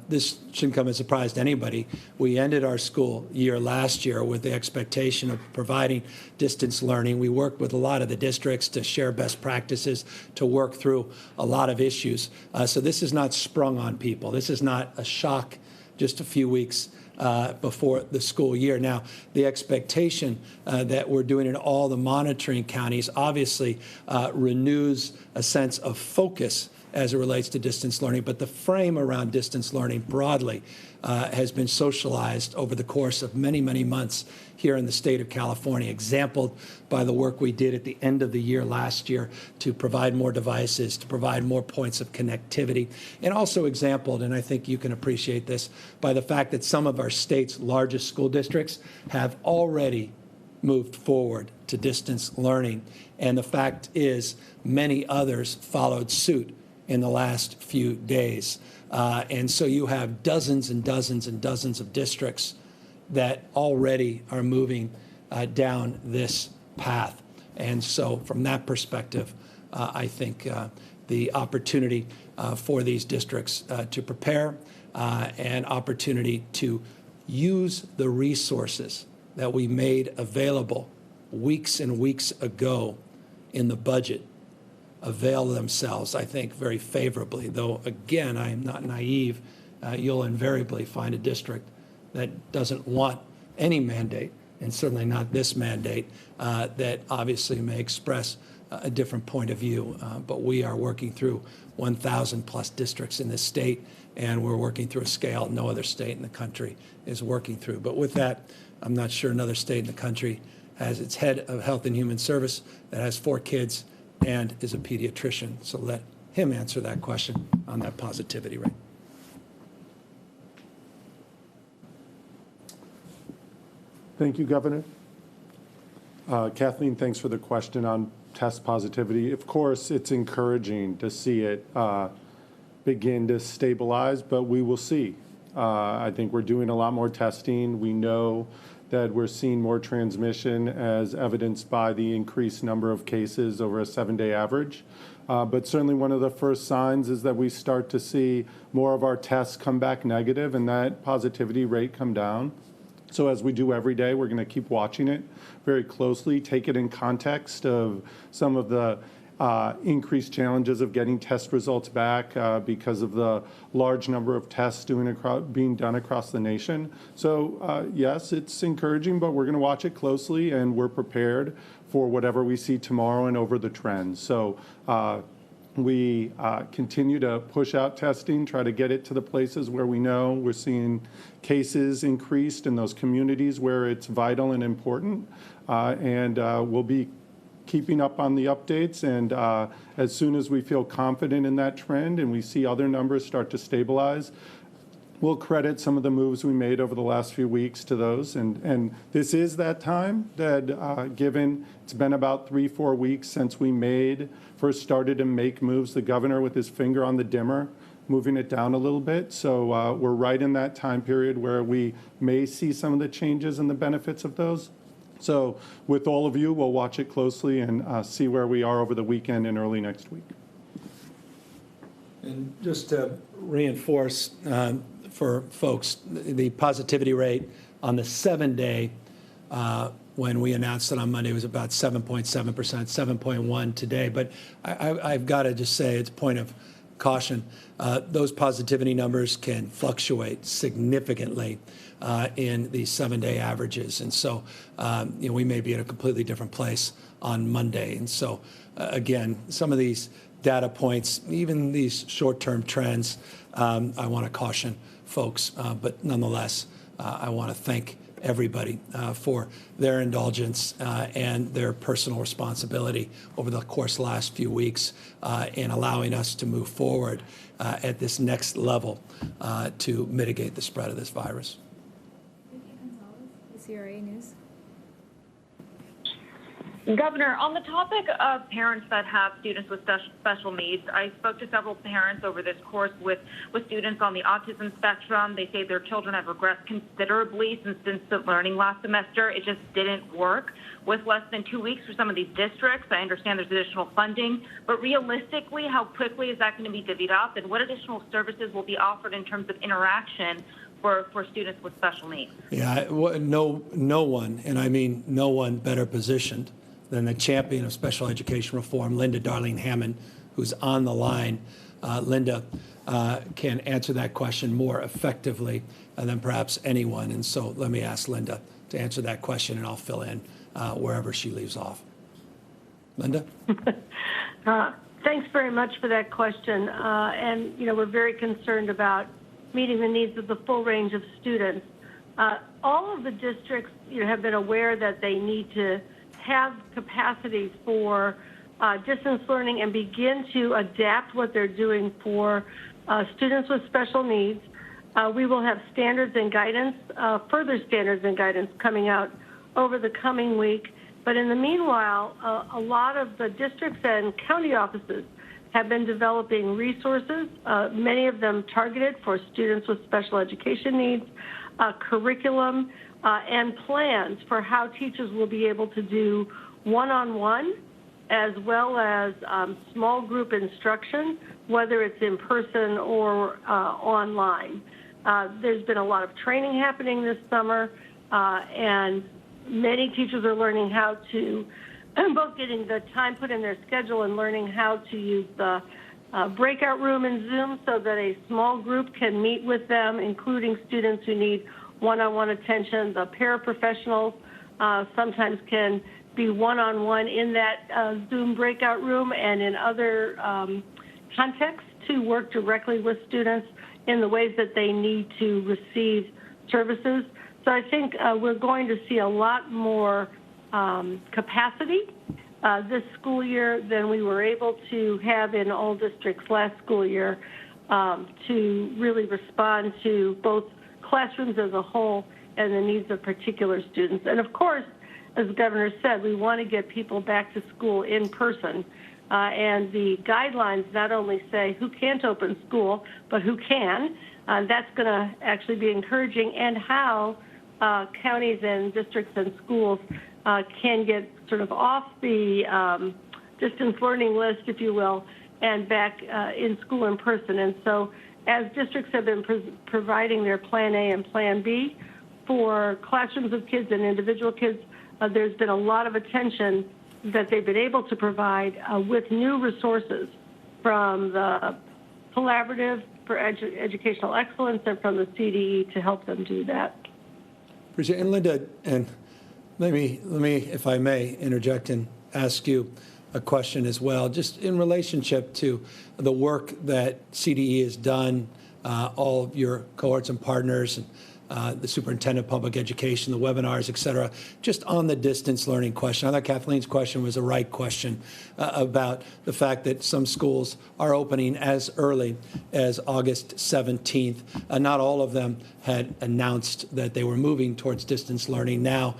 This shouldn't come as a surprise to anybody. We ended our school year last year with the expectation of providing distance learning. We worked with a lot of the districts to share best practices, to work through a lot of issues. So this is not sprung on people. This is not a shock just a few weeks before the school year. Now, the expectation that we're doing in all the monitoring counties obviously renews a sense of focus as it relates to distance learning, but the frame around distance learning broadly has been socialized over the course of many, many months here in the state of California, exampled by the work we did at the end of the year last year to provide more devices, to provide more points of connectivity, and also exampled, and I think you can appreciate this, by the fact that some of our state's largest school districts have already moved forward to distance learning. And the fact is, many others followed suit in the last few days. And so you have dozens and dozens and dozens of districts that already are moving down this path. And so from that perspective, I think the opportunity for these districts to prepare and opportunity to use the resources that we made available weeks and weeks ago in the budget avail themselves, I think, very favorably. Though, again, I am not naive. You'll invariably find a district that doesn't want any mandate, and certainly not this mandate, that obviously may express a different point of view. But we are working through 1,000 plus districts in this state, and we're working through a scale no other state in the country is working through. But with that, I'm not sure another state in the country has its head of Health and Human Service that has 4 kids and is a pediatrician. So let him answer that question on that positivity rate. Thank you, Governor. Kathleen, thanks for the question on test positivity. Of course, it's encouraging to see it begin to stabilize, but we will see. I think we're doing a lot more testing. We know that we're seeing more transmission as evidenced by the increased number of cases over a 7-day average. But certainly one of the first signs is that we start to see more of our tests come back negative and that positivity rate come down. So as we do every day, we're going to keep watching it very closely, take it in context of some of the increased challenges of getting test results back because of the large number of tests being done across the nation. So yes, it's encouraging, but we're going to watch it closely, and we're prepared for whatever we see tomorrow and over the trends. So we continue to push out testing, try to get it to the places where we know we're seeing cases increased in those communities where it's vital and important, and we'll be keeping up on the updates, and as soon as we feel confident in that trend and we see other numbers start to stabilize, we'll credit some of the moves we made over the last few weeks to those. And this is that time that, given it's been about 3-4 weeks since we first started to make moves, the governor with his finger on the dimmer, moving it down a little bit. So we're right in that time period where we may see some of the changes and the benefits of those. So with all of you, we'll watch it closely and see where we are over the weekend and early next week. And just to reinforce for folks, the positivity rate on the 7-day, when we announced it on Monday, was about 7.7%, 7.1 today. But I've got to just say, it's a point of caution. Those positivity numbers can fluctuate significantly in these 7-day averages. And so we may be at a completely different place on Monday. And so, again, some of these data points, even these short-term trends, I want to caution folks. But nonetheless, I want to thank everybody for their indulgence and their personal responsibility over the course of the last few weeks in allowing us to move forward at this next level to mitigate the spread of this virus. CRA News. Governor, on the topic of parents that have students with special needs, I spoke to several parents over this course with students on the autism spectrum. They say their children have regressed considerably since distant learning last semester. It just didn't work. With less than 2 weeks for some of these districts, I understand there's additional funding, but realistically, how quickly is that going to be divvied up, and what additional services will be offered in terms of interaction for students with special needs? Yeah, no one, and I mean no one better positioned than the champion of special education reform, Linda Darling Hammond, who's on the line. Linda can answer that question more effectively than perhaps anyone. And so let me ask Linda to answer that question, and I'll fill in wherever she leaves off. Linda? Thanks very much for that question. And, we're very concerned about meeting the needs of the full range of students. All of the districts, have been aware that they need to have capacity for distance learning and begin to adapt what they're doing for students with special needs. We will have standards and guidance, further standards and guidance coming out over the coming week. But in the meanwhile, a lot of the districts and county offices have been developing resources, many of them targeted for students with special education needs, curriculum, and plans for how teachers will be able to do one-on-one as well as small group instruction, whether it's in person or online. There's been a lot of training happening this summer, and many teachers are learning how to, both getting the time put in their schedule and learning how to use the breakout room in Zoom so that a small group can meet with them, including students who need one-on-one attention. The paraprofessionals sometimes can be one-on-one in that Zoom breakout room and in other contexts to work directly with students in the ways that they need to receive services. So I think we're going to see a lot more capacity this school year than we were able to have in all districts last school year to really respond to both classrooms as a whole and the needs of particular students. And of course, as the governor said, we want to get people back to school in person. And the guidelines not only say who can't open school, but who can. That's going to actually be encouraging, and how counties and districts and schools can get sort of off the distance learning list, if you will, and back in school in person. And so as districts have been providing their Plan A and Plan B for classrooms of kids and individual kids, there's been a lot of attention that they've been able to provide with new resources from the Collaborative for Educational Excellence and from the CDE to help them do that. Appreciate it. And Linda, and let me, if I may, interject and ask you a question as well, just in relationship to the work that CDE has done, all of your cohorts and partners, and the superintendent of public education, the webinars, et cetera, just on the distance learning question. I thought Kathleen's question was a right question about the fact that some schools are opening as early as August 17th. Not all of them had announced that they were moving towards distance learning. Now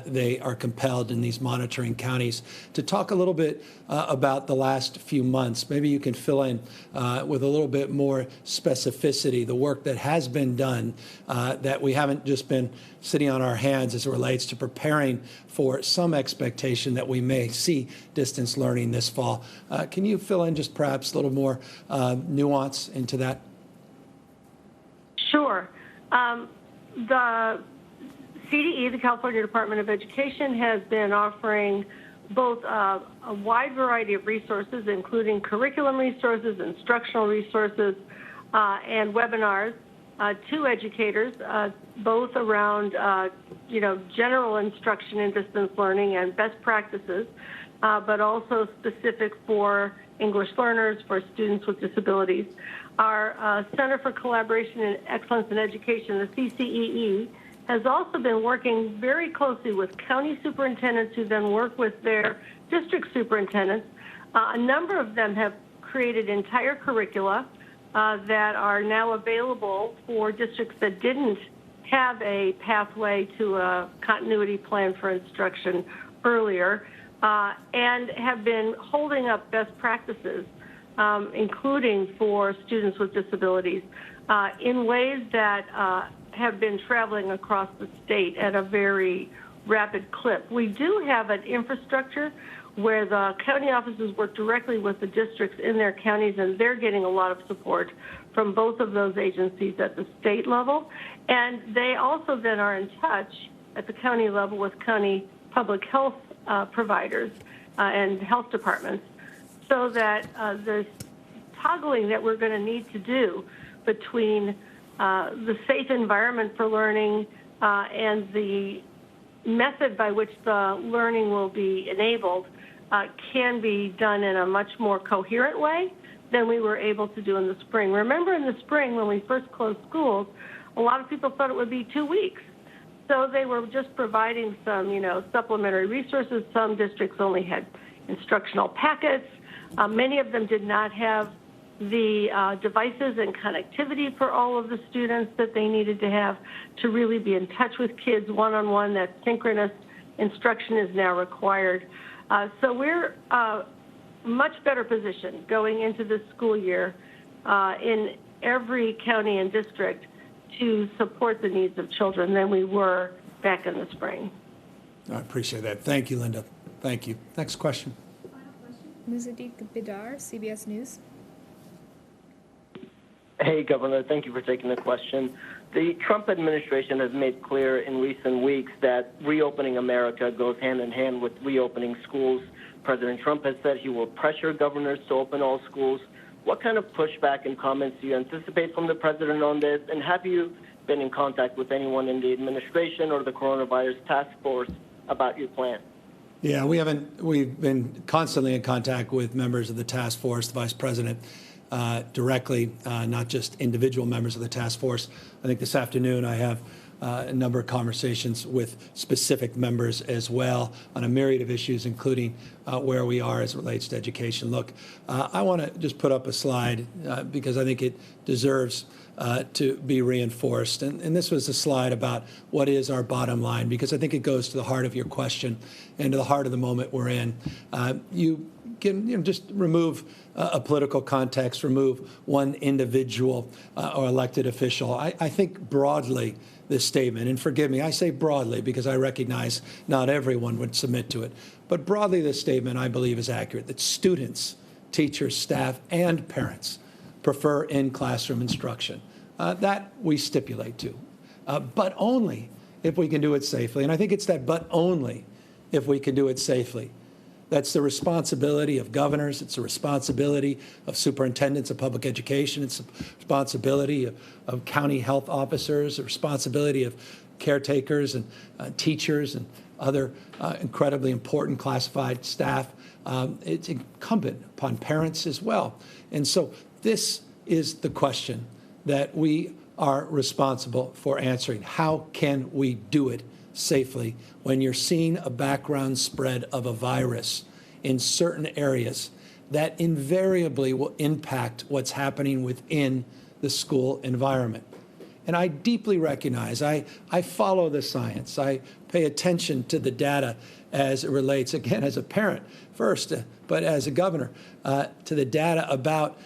they are compelled in these monitoring counties to talk a little bit about the last few months. Maybe you can fill in with a little bit more specificity the work that has been done, that we haven't just been sitting on our hands as it relates to preparing for some expectation that we may see distance learning this fall. Can you fill in just perhaps a little more nuance into that? Sure. The CDE, the California Department of Education, has been offering both a wide variety of resources, including curriculum resources, instructional resources, and webinars to educators, both around, general instruction in distance learning and best practices, but also specific for English learners, for students with disabilities. Our Center for Collaboration and Excellence in Education, the CCEE, has also been working very closely with county superintendents who then work with their district superintendents. A number of them have created entire curricula that are now available for districts that didn't have a pathway to a continuity plan for instruction earlier. and have been holding up best practices, including for students with disabilities, in ways that have been traveling across the state at a very rapid clip. We do have an infrastructure where the county offices work directly with the districts in their counties, and they're getting a lot of support from both of those agencies at the state level. And they also then are in touch at the county level with county public health providers and health departments, so that the toggling that we're going to need to do between the safe environment for learning and the method by which the learning will be enabled can be done in a much more coherent way than we were able to do in the spring. Remember, in the spring when we first closed schools, a lot of people thought it would be 2 weeks. So they were just providing some, supplementary resources. Some districts only had instructional packets. Many of them did not have the devices and connectivity for all of the students that they needed to have to really be in touch with kids one-on-one. That synchronous instruction is now required. So we're much better position going into this school year in every county and district to support the needs of children than we were back in the spring. I appreciate that. Thank you, Linda. Thank you. Next question. Muzadik Bidar, CBS News. Hey, Governor. Thank you for taking the question. The Trump administration has made clear in recent weeks that reopening America goes hand in hand with reopening schools. President Trump has said he will pressure governors to open all schools. What kind of pushback and comments do you anticipate from the president on this? And have you been in contact with anyone in the administration or the coronavirus task force about your plan? Yeah, we've been constantly in contact with members of the task force, the vice president directly, not just individual members of the task force. I think this afternoon I have a number of conversations with specific members as well on a myriad of issues, including where we are as it relates to education. Look, I want to just put up a slide because I think it deserves to be reinforced. And this was a slide about what is our bottom line, because I think it goes to the heart of your question and to the heart of the moment we're in. You can just remove a political context, remove one individual or elected official. I think broadly this statement, and forgive me, I say broadly because I recognize not everyone would submit to it, but broadly this statement I believe is accurate, that students, teachers, staff, and parents prefer in-classroom instruction. That we stipulate to, but only if we can do it safely. And I think it's that but only if we can do it safely. That's the responsibility of governors. It's the responsibility of superintendents of public education. It's the responsibility of county health officers, the responsibility of caretakers and teachers and other incredibly important classified staff. It's incumbent upon parents as well. And so this is the question that we are responsible for answering. How can we do it safely when you're seeing a background spread of a virus in certain areas that invariably will impact what's happening within the school environment? And I deeply recognize, I follow the science. I pay attention to the data as it relates, again, as a parent first, but as a governor, to the data about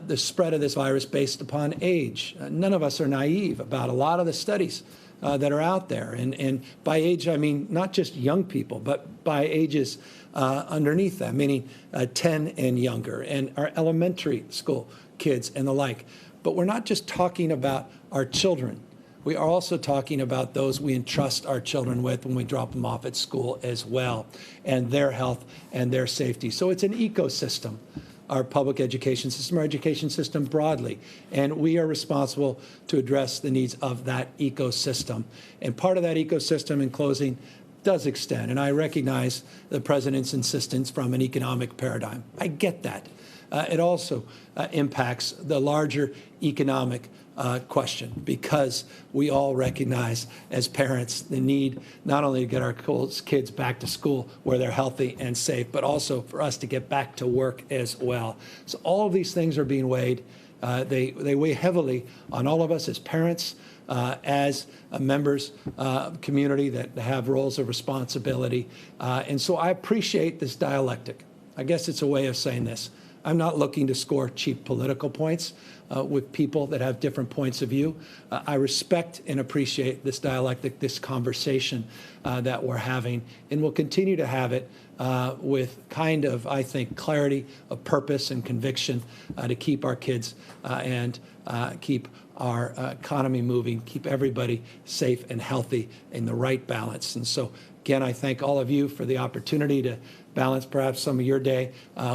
the spread of this virus based upon age. None of us are naive about a lot of the studies that are out there. And by age, I mean not just young people, but by ages underneath them, meaning 10 and younger, and our elementary school kids and the like. But we're not just talking about our children. We are also talking about those we entrust our children with when we drop them off at school as well, and their health and their safety. So it's an ecosystem, our public education system, our education system broadly, and we are responsible to address the needs of that ecosystem. And part of that ecosystem, in closing, does extend, and I recognize the president's insistence from an economic paradigm. I get that. It also impacts the larger economic question, because we all recognize as parents the need not only to get our kids back to school where they're healthy and safe, but also for us to get back to work as well. So all of these things are being weighed. They weigh heavily on all of us as parents, as members of community that have roles of responsibility. And so I appreciate this dialectic. I guess it's a way of saying this. I'm not looking to score cheap political points with people that have different points of view. I respect and appreciate this dialectic, this conversation that we're having, and we'll continue to have it with kind of, I think, clarity of purpose and conviction to keep our kids and keep our economy moving, keep everybody safe and healthy in the right balance. And so, again, I thank all of you for the opportunity to balance perhaps some of your day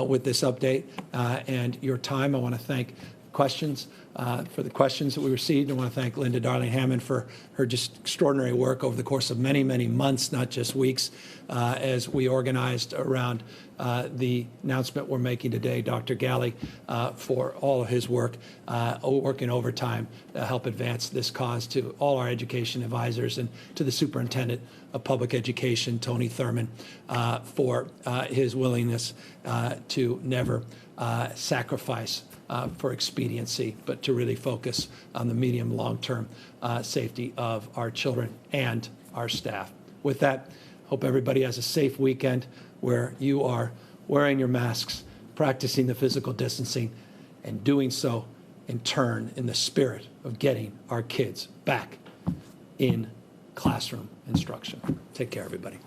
with this update and your time. I want to thank questions for the questions that we received. I want to thank Linda Darling-Hammond for her just extraordinary work over the course of many, many months, not just weeks, as we organized around the announcement we're making today. Dr. Galley for all of his work, working overtime to help advance this cause, to all our education advisors, and to the superintendent of public education, Tony Thurman, for his willingness to never sacrifice for expediency, but to really focus on the medium, long-term safety of our children and our staff. With that, hope everybody has a safe weekend where you are wearing your masks, practicing the physical distancing, and doing so in turn in the spirit of getting our kids back in classroom instruction. Take care, everybody.